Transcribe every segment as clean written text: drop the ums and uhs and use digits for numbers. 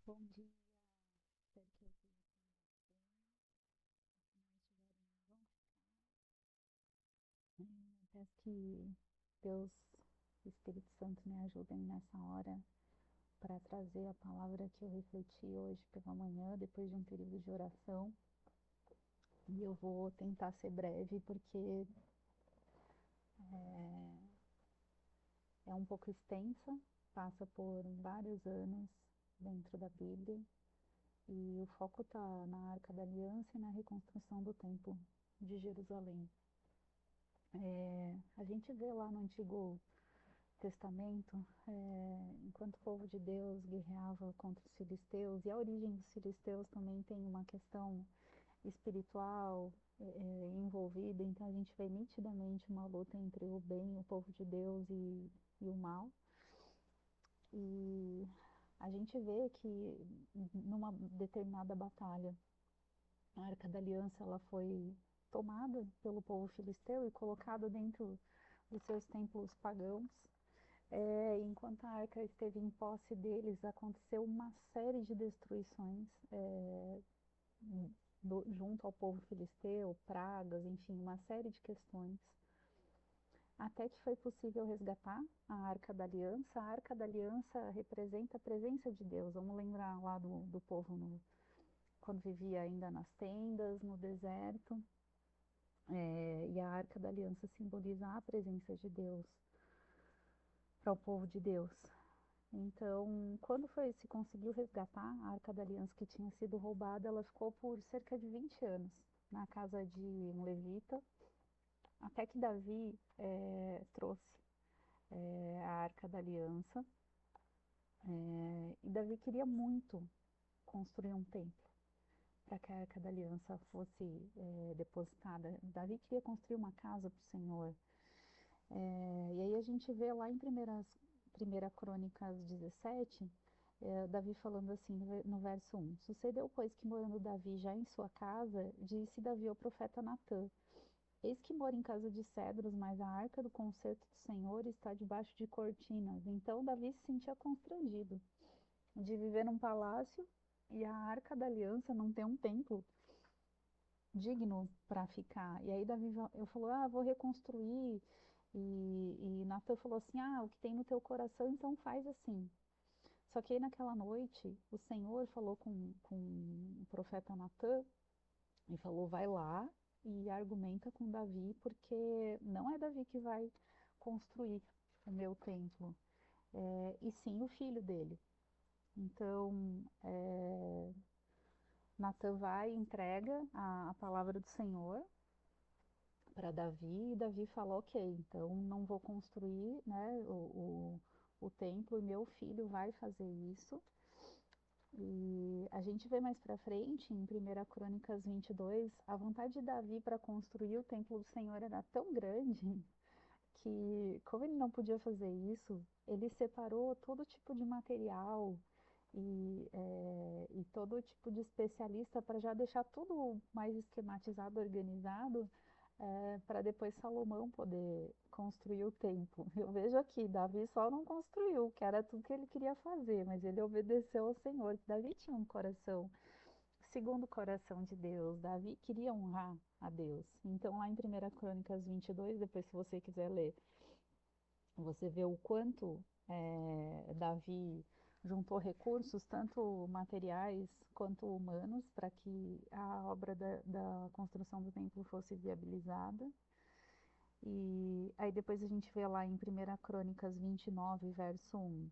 Bom dia, espero que eu esteja bem. Peço que Deus, Espírito Santo, me ajudem nessa hora para trazer a palavra que eu refleti hoje pela manhã, depois de um período de oração. E eu vou tentar ser breve, porque é um pouco extensa, passa por vários anos dentro da Bíblia, e o foco está na Arca da Aliança e na reconstrução do Templo de Jerusalém. A gente vê lá no Antigo Testamento, enquanto o povo de Deus guerreava contra os filisteus, e a origem dos filisteus também tem uma questão espiritual envolvida, então a gente vê nitidamente uma luta entre o bem, o povo de Deus e o mal. E a gente vê que numa determinada batalha, a Arca da Aliança ela foi tomada pelo povo filisteu e colocada dentro dos seus templos pagãos. Enquanto a arca esteve em posse deles, aconteceu uma série de destruições junto ao povo filisteu, pragas, enfim, uma série de questões. Até que foi possível resgatar a Arca da Aliança. A Arca da Aliança representa a presença de Deus. Vamos lembrar lá do povo quando vivia ainda nas tendas, no deserto. E a Arca da Aliança simboliza a presença de Deus para o povo de Deus. Então, quando se conseguiu resgatar a Arca da Aliança que tinha sido roubada, ela ficou por cerca de 20 anos na casa de um levita, até que Davi trouxe a Arca da Aliança. E Davi queria muito construir um templo para que a Arca da Aliança fosse depositada. Davi queria construir uma casa para o Senhor. E aí a gente vê lá em Primeira Crônicas 17, Davi falando assim no verso 1: Sucedeu, pois, que morando Davi já em sua casa, disse Davi ao profeta Natã: Eis que moro em casa de cedros, mas a arca do concerto do Senhor está debaixo de cortinas. Então Davi se sentia constrangido de viver num palácio e a arca da aliança não ter um templo digno para ficar. E aí Davi eu falou: vou reconstruir. E Natan falou assim: o que tem no teu coração, então faz assim. Só que aí naquela noite, o Senhor falou com o profeta Natan e falou: vai lá e argumenta com Davi, porque não é Davi que vai construir o meu templo, e sim o filho dele. Então, Natan vai e entrega a palavra do Senhor para Davi, e Davi fala: ok, então não vou construir, né, o templo, e meu filho vai fazer isso. E a gente vê mais para frente, em 1 Crônicas 22, a vontade de Davi para construir o templo do Senhor era tão grande que, como ele não podia fazer isso, ele separou todo tipo de material e todo tipo de especialista para já deixar tudo mais esquematizado, organizado, para depois Salomão poder construir o templo. Eu vejo aqui, Davi só não construiu, que era tudo que ele queria fazer, mas ele obedeceu ao Senhor. Davi tinha um coração segundo o coração de Deus. Davi queria honrar a Deus. Então, lá em 1 Crônicas 22, depois se você quiser ler, você vê o quanto Davi juntou recursos, tanto materiais quanto humanos, para que a obra da construção do templo fosse viabilizada. E aí depois a gente vê lá em 1 Crônicas 29, verso 1.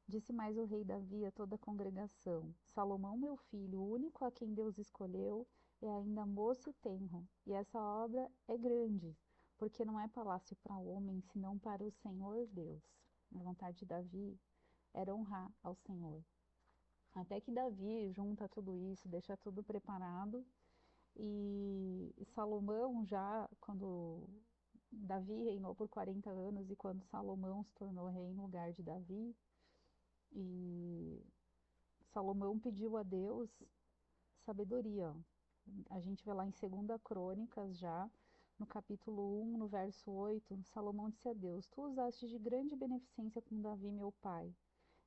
Disse mais o rei Davi a toda a congregação: Salomão, meu filho, o único a quem Deus escolheu, é ainda moço e tenro, e essa obra é grande, porque não é palácio para homem, senão para o Senhor Deus. A vontade de Davi era honrar ao Senhor. Até que Davi junta tudo isso, deixa tudo preparado, e Salomão já, quando Davi reinou por 40 anos, e quando Salomão se tornou rei em lugar de Davi, e Salomão pediu a Deus sabedoria. A gente vê lá em 2 Crônicas já, no capítulo 1, no verso 8, Salomão disse a Deus: Tu usaste de grande beneficência com Davi, meu pai,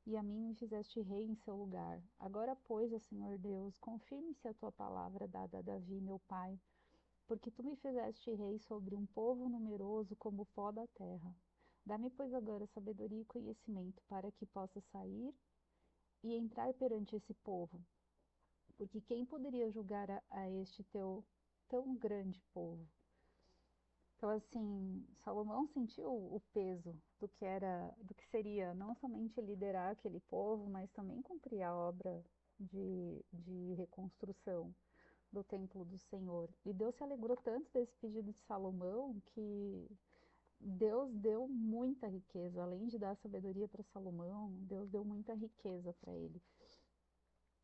e a mim me fizeste rei em seu lugar. Agora, pois, ó Senhor Deus, confirme-se a tua palavra dada a Davi, meu pai, porque tu me fizeste rei sobre um povo numeroso como o pó da terra. Dá-me, pois, agora sabedoria e conhecimento, para que possa sair e entrar perante esse povo. Porque quem poderia julgar a este teu tão grande povo? Então, assim, Salomão sentiu o peso do que seria não somente liderar aquele povo, mas também cumprir a obra de reconstrução do templo do Senhor. E Deus se alegrou tanto desse pedido de Salomão que Deus deu muita riqueza. Além de dar sabedoria para Salomão, Deus deu muita riqueza para ele.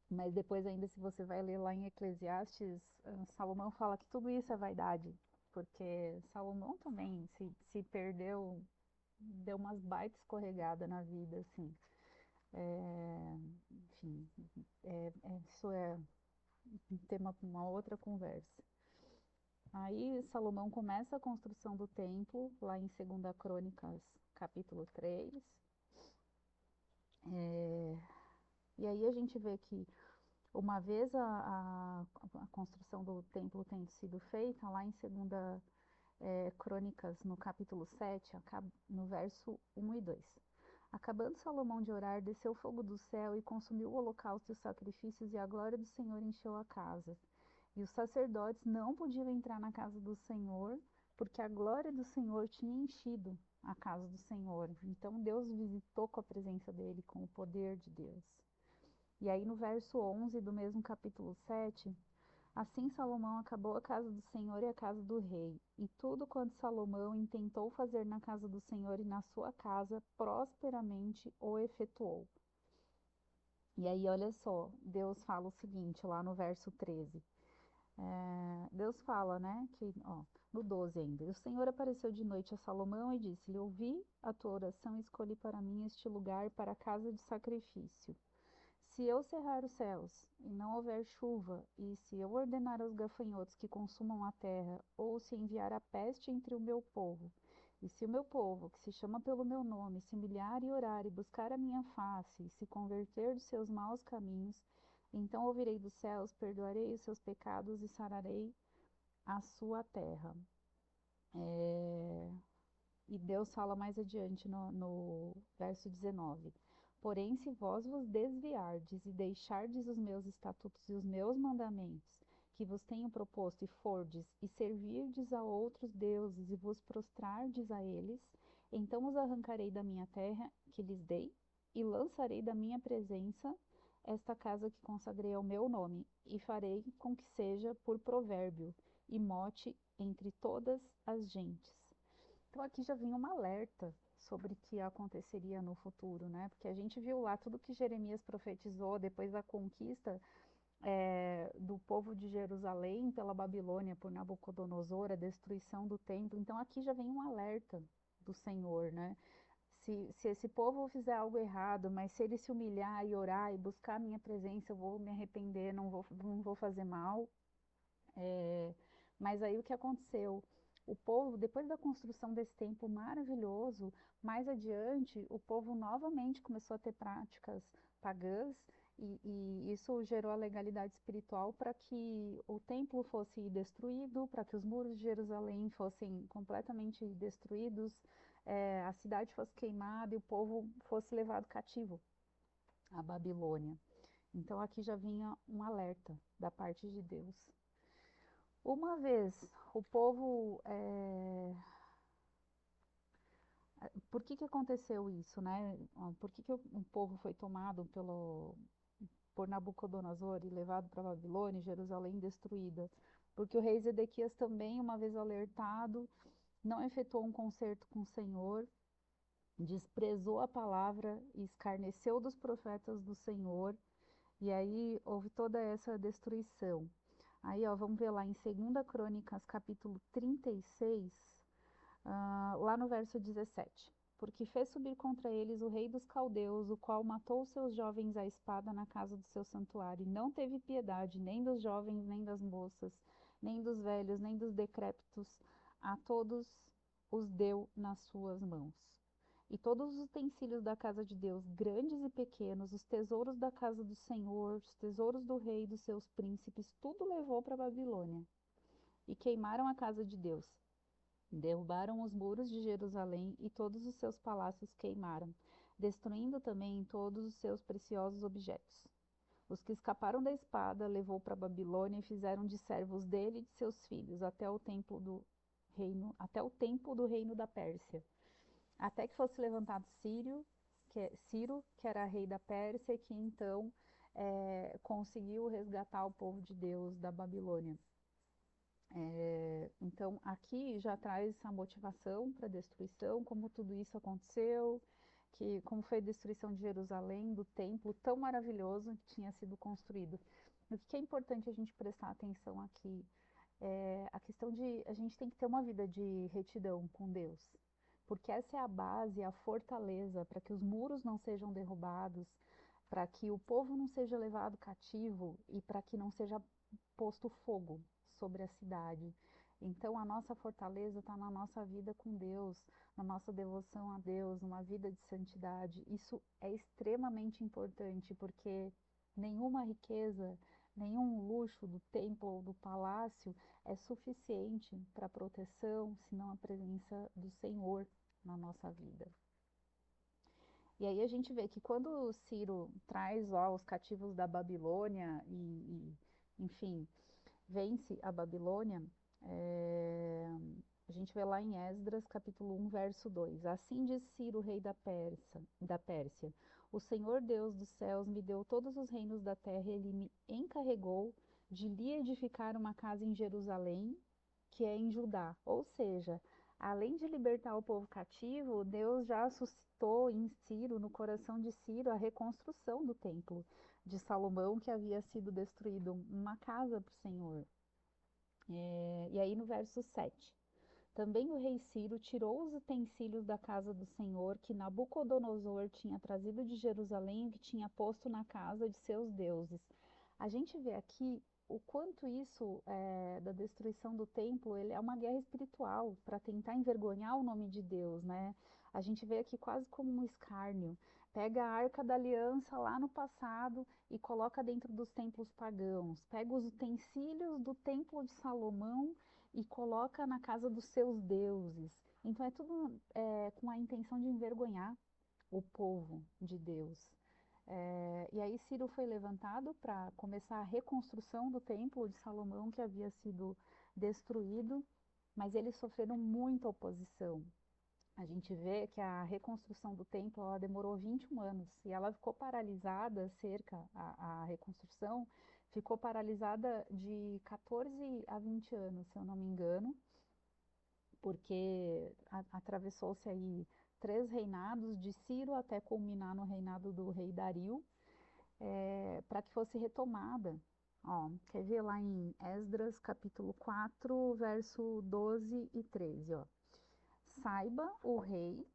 Mas depois ainda, se você vai ler lá em Eclesiastes, Salomão fala que tudo isso é vaidade, porque Salomão também se perdeu, deu umas baitas escorregadas na vida, assim. Enfim, isso é um tema para uma outra conversa. Aí Salomão começa a construção do templo, lá em 2 Crônicas, capítulo 3. E aí a gente vê que uma vez a construção do templo tendo sido feita, lá em 2 Crônicas, no capítulo 7, no verso 1 e 2. Acabando Salomão de orar, desceu fogo do céu e consumiu o holocausto e os sacrifícios, e a glória do Senhor encheu a casa. E os sacerdotes não podiam entrar na casa do Senhor, porque a glória do Senhor tinha enchido a casa do Senhor. Então Deus visitou com a presença dele, com o poder de Deus. E aí no verso 11 do mesmo capítulo 7, assim Salomão acabou a casa do Senhor e a casa do rei, e tudo quanto Salomão intentou fazer na casa do Senhor e na sua casa, prosperamente o efetuou. E aí, olha só, Deus fala o seguinte, lá no verso 13. Deus fala, né, que, ó, no 12 ainda, o Senhor apareceu de noite a Salomão e disse-lhe, ouvi a tua oração e escolhi para mim este lugar para a casa de sacrifício. Se eu cerrar os céus e não houver chuva, e se eu ordenar aos gafanhotos que consumam a terra, ou se enviar a peste entre o meu povo, e se o meu povo, que se chama pelo meu nome, se humilhar e orar e buscar a minha face, e se converter dos seus maus caminhos, então ouvirei dos céus, perdoarei os seus pecados e sararei a sua terra. E Deus fala mais adiante no verso 19. Porém, se vós vos desviardes e deixardes os meus estatutos e os meus mandamentos, que vos tenho proposto, e fordes, e servirdes a outros deuses, e vos prostrardes a eles, então os arrancarei da minha terra, que lhes dei, e lançarei da minha presença esta casa que consagrei ao meu nome, e farei com que seja por provérbio, e mote entre todas as gentes. Então aqui já vinha um alerta sobre o que aconteceria no futuro, né? Porque a gente viu lá tudo que Jeremias profetizou depois da conquista do povo de Jerusalém pela Babilônia, por Nabucodonosor, a destruição do templo. Então aqui já vem um alerta do Senhor, né? Se esse povo fizer algo errado, mas se ele se humilhar e orar e buscar a minha presença, eu vou me arrepender, não vou fazer mal. Mas aí o que aconteceu? O povo, depois da construção desse templo maravilhoso, mais adiante, o povo novamente começou a ter práticas pagãs e isso gerou a legalidade espiritual para que o templo fosse destruído, para que os muros de Jerusalém fossem completamente destruídos, a cidade fosse queimada e o povo fosse levado cativo à Babilônia. Então aqui já vinha um alerta da parte de Deus. Uma vez o povo. Por que aconteceu isso, né? Por que o povo foi tomado por Nabucodonosor e levado para a Babilônia e Jerusalém destruída? Porque o rei Zedequias também, uma vez alertado, não efetuou um concerto com o Senhor, desprezou a palavra e escarneceu dos profetas do Senhor, e aí houve toda essa destruição. Aí, ó, vamos ver lá em 2 Crônicas, capítulo 36, lá no verso 17. Porque fez subir contra eles o rei dos caldeus, o qual matou os seus jovens à espada na casa do seu santuário, e não teve piedade nem dos jovens, nem das moças, nem dos velhos, nem dos decrépitos, a todos os deu nas suas mãos. e todos os utensílios da casa de Deus, grandes e pequenos, os tesouros da casa do Senhor, os tesouros do rei e dos seus príncipes, tudo levou para a Babilônia. E queimaram a casa de Deus. Derrubaram os muros de Jerusalém e todos os seus palácios queimaram, destruindo também todos os seus preciosos objetos. Os que escaparam da espada levou para a Babilônia e fizeram de servos dele e de seus filhos até o tempo do reino da Pérsia, até que fosse levantado Ciro, que era rei da Pérsia, que então conseguiu resgatar o povo de Deus da Babilônia. Então, aqui já traz a motivação para a destruição, como tudo isso aconteceu, como foi a destruição de Jerusalém, do templo tão maravilhoso que tinha sido construído. O que é importante a gente prestar atenção aqui é a questão de a gente tem que ter uma vida de retidão com Deus, porque essa é a base, a fortaleza para que os muros não sejam derrubados, para que o povo não seja levado cativo e para que não seja posto fogo sobre a cidade. Então, a nossa fortaleza está na nossa vida com Deus, na nossa devoção a Deus, numa vida de santidade. Isso é extremamente importante, porque nenhuma riqueza, nenhum luxo do templo ou do palácio é suficiente para proteção, senão a presença do Senhor na nossa vida. E aí a gente vê que quando Ciro traz os cativos da Babilônia enfim, vence a Babilônia, a gente vê lá em Esdras, capítulo 1, verso 2. Assim diz Ciro, rei da Pérsia: O Senhor Deus dos céus me deu todos os reinos da terra e ele me encarregou de lhe edificar uma casa em Jerusalém, que é em Judá. Ou seja, além de libertar o povo cativo, Deus já suscitou em Ciro, no coração de Ciro, a reconstrução do templo de Salomão, que havia sido destruído, uma casa para o Senhor. E aí no verso 7. Também o rei Ciro tirou os utensílios da casa do Senhor que Nabucodonosor tinha trazido de Jerusalém e que tinha posto na casa de seus deuses. A gente vê aqui o quanto isso da destruição do templo, ele é uma guerra espiritual para tentar envergonhar o nome de Deus, né? A gente vê aqui quase como um escárnio. Pega a Arca da Aliança lá no passado e coloca dentro dos templos pagãos. Pega os utensílios do templo de Salomão e coloca na casa dos seus deuses. Então é tudo com a intenção de envergonhar o povo de Deus. E aí Ciro foi levantado para começar a reconstrução do templo de Salomão, que havia sido destruído, mas eles sofreram muita oposição. A gente vê que a reconstrução do templo ela demorou 21 anos e ela ficou paralisada, a reconstrução ficou paralisada de 14 a 20 anos, se eu não me engano, porque atravessou-se aí 3 reinados de Ciro até culminar no reinado do rei Dario, para que fosse retomada. Ó, quer ver lá em Esdras, capítulo 4, verso 12 e 13, ó. Saiba, o rei,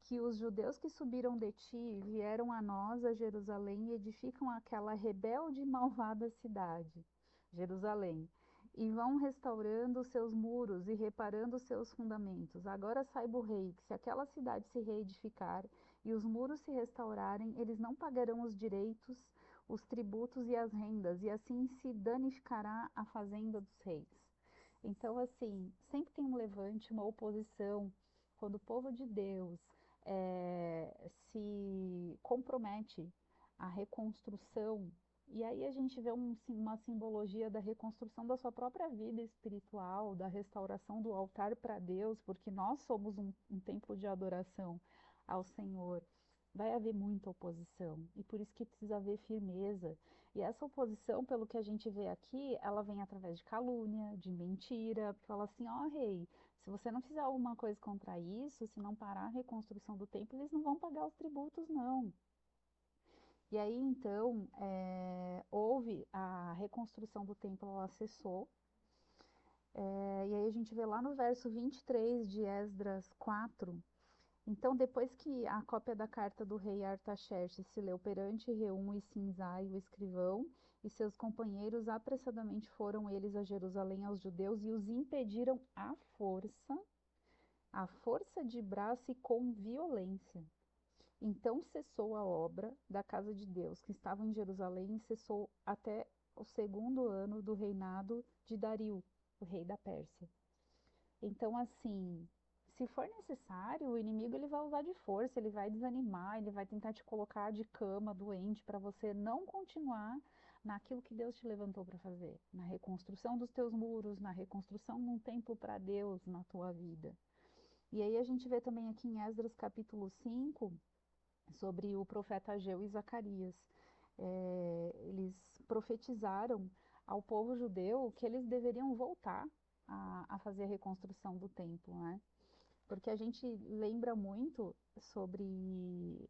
que os judeus que subiram de ti vieram a nós, a Jerusalém, e edificam aquela rebelde e malvada cidade, Jerusalém, e vão restaurando seus muros e reparando seus fundamentos. Agora saiba o rei, que se aquela cidade se reedificar e os muros se restaurarem, eles não pagarão os direitos, os tributos e as rendas, e assim se danificará a fazenda dos reis. Então, assim, sempre tem um levante, uma oposição, quando o povo de Deus se compromete à reconstrução, e aí a gente vê uma simbologia da reconstrução da sua própria vida espiritual, da restauração do altar para Deus, porque nós somos um templo de adoração ao Senhor. Vai haver muita oposição, e por isso que precisa haver firmeza. E essa oposição, pelo que a gente vê aqui, ela vem através de calúnia, de mentira, porque fala assim, ó rei, se você não fizer alguma coisa contra isso, se não parar a reconstrução do templo, eles não vão pagar os tributos, não. E aí, então, houve a reconstrução do templo, ela cessou. E aí a gente vê lá no verso 23 de Esdras 4, então, depois que a cópia da carta do rei Artaxerxes se leu perante Reum e Sinzai, o escrivão, e seus companheiros, apressadamente foram eles a Jerusalém aos judeus e os impediram à força à força de braço e com violência. Então cessou a obra da casa de Deus, que estava em Jerusalém, e cessou até o segundo ano do reinado de Dario, o rei da Pérsia. Então, assim, se for necessário, o inimigo ele vai usar de força, ele vai desanimar, ele vai tentar te colocar de cama, doente, para você não continuar naquilo que Deus te levantou para fazer, na reconstrução dos teus muros, na reconstrução de um templo para Deus na tua vida. E aí a gente vê também aqui em Esdras capítulo 5 sobre o profeta Ageu e Zacarias. Eles profetizaram ao povo judeu que eles deveriam voltar a fazer a reconstrução do templo, né? Porque a gente lembra muito sobre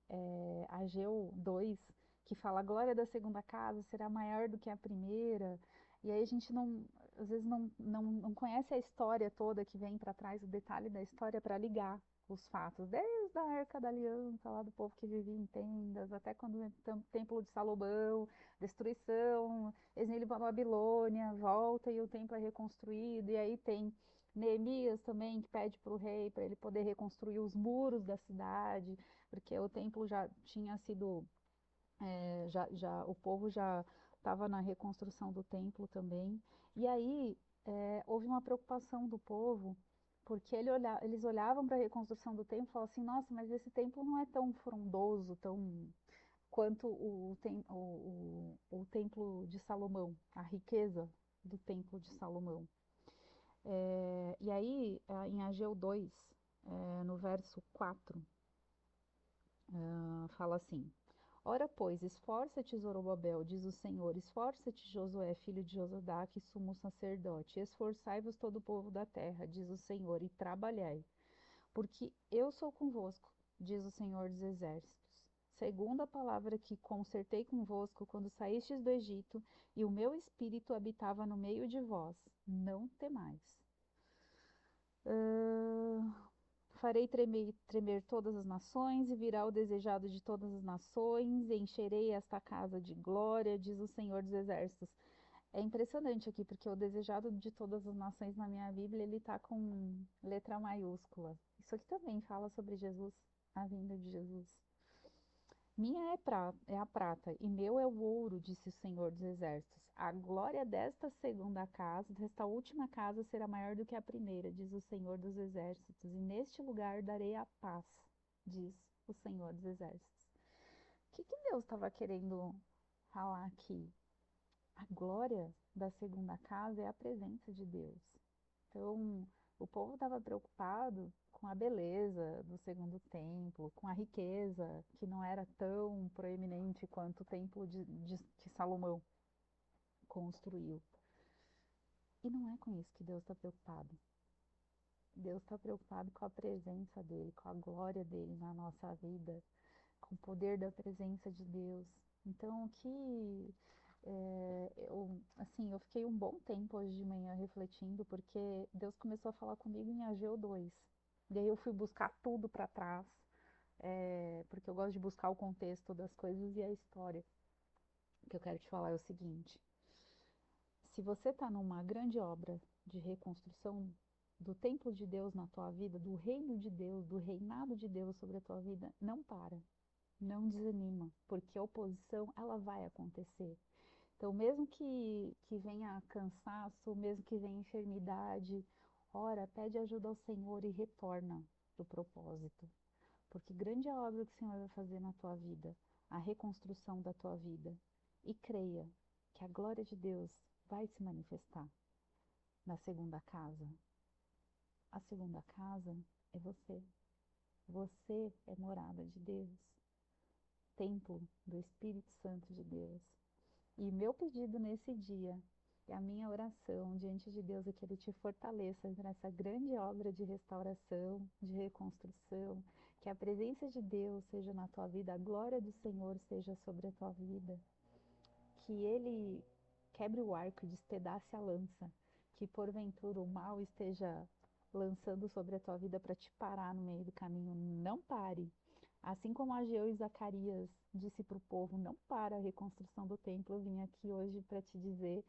Ageu 2, que fala a glória da segunda casa será maior do que a primeira, e aí a gente não, às vezes não conhece a história toda que vem para trás, o detalhe da história para ligar os fatos, desde a Arca da Aliança, lá do povo que vivia em tendas, até quando o templo de Salomão, destruição, exílio para a Babilônia, volta e o templo é reconstruído, e aí tem Neemias também, que pede para o rei, para ele poder reconstruir os muros da cidade, porque o templo já tinha sido, o povo já estava na reconstrução do templo também. E aí houve uma preocupação do povo, porque eles olhavam para a reconstrução do templo e falavam assim, nossa, mas esse templo não é tão frondoso, tão quanto o templo de Salomão, a riqueza do templo de Salomão. E aí, em Ageu 2, no verso 4, fala assim: Ora, pois, esforça-te, Zorobabel, diz o Senhor, esforça-te, Josué, filho de Josadaque, sumo sacerdote, esforçai-vos todo o povo da terra, diz o Senhor, e trabalhai, porque eu sou convosco, diz o Senhor dos exércitos. Segundo a palavra que concertei convosco quando saístes do Egito, e o meu espírito habitava no meio de vós, não temais. Farei tremer todas as nações, e virá o desejado de todas as nações, e encherei esta casa de glória, diz o Senhor dos Exércitos. É impressionante aqui, porque o desejado de todas as nações na minha Bíblia, ele tá com letra maiúscula. Isso aqui também fala sobre Jesus, a vinda de Jesus. Minha é a prata, e meu é o ouro, disse o Senhor dos Exércitos. A glória desta segunda casa, desta última casa, será maior do que a primeira, diz o Senhor dos Exércitos. E neste lugar darei a paz, diz o Senhor dos Exércitos. O que Deus estava querendo falar aqui? A glória da segunda casa é a presença de Deus. Então, o povo estava preocupado com a beleza do segundo templo, com a riqueza, que não era tão proeminente quanto o templo que Salomão construiu. E não é com isso que Deus está preocupado. Deus está preocupado com a presença dele, com a glória dele na nossa vida, com o poder da presença de Deus. Então, eu fiquei um bom tempo hoje de manhã refletindo, porque Deus começou a falar comigo em Ageu 2. E aí eu fui buscar tudo para trás, porque eu gosto de buscar o contexto das coisas e a história. O que eu quero te falar é o seguinte: se você está numa grande obra de reconstrução do templo de Deus na tua vida, do reino de Deus, do reinado de Deus sobre a tua vida, não para, não desanima, porque a oposição ela vai acontecer. Então, mesmo que venha cansaço, mesmo que venha enfermidade, ora, pede ajuda ao Senhor e retorna do propósito. Porque grande é a obra que o Senhor vai fazer na tua vida, a reconstrução da tua vida. E creia que a glória de Deus vai se manifestar na segunda casa. A segunda casa é você. Você é morada de Deus, templo do Espírito Santo de Deus. E meu pedido nesse dia, e a minha oração diante de Deus é que Ele te fortaleça nessa grande obra de restauração, de reconstrução, que a presença de Deus seja na tua vida, a glória do Senhor seja sobre a tua vida, que Ele quebre o arco e despedace a lança, que porventura o mal esteja lançando sobre a tua vida para te parar no meio do caminho. Não pare. Assim como Ageu e Zacarias disse para o povo, não para a reconstrução do templo, eu vim aqui hoje para te dizer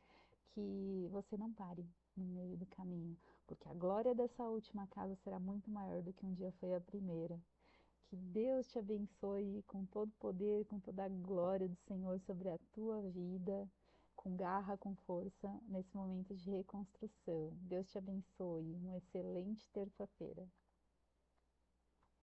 que você não pare no meio do caminho, porque a glória dessa última casa será muito maior do que um dia foi a primeira. Que Deus te abençoe com todo o poder, com toda a glória do Senhor sobre a tua vida, com garra, com força, nesse momento de reconstrução. Deus te abençoe. Uma excelente terça-feira.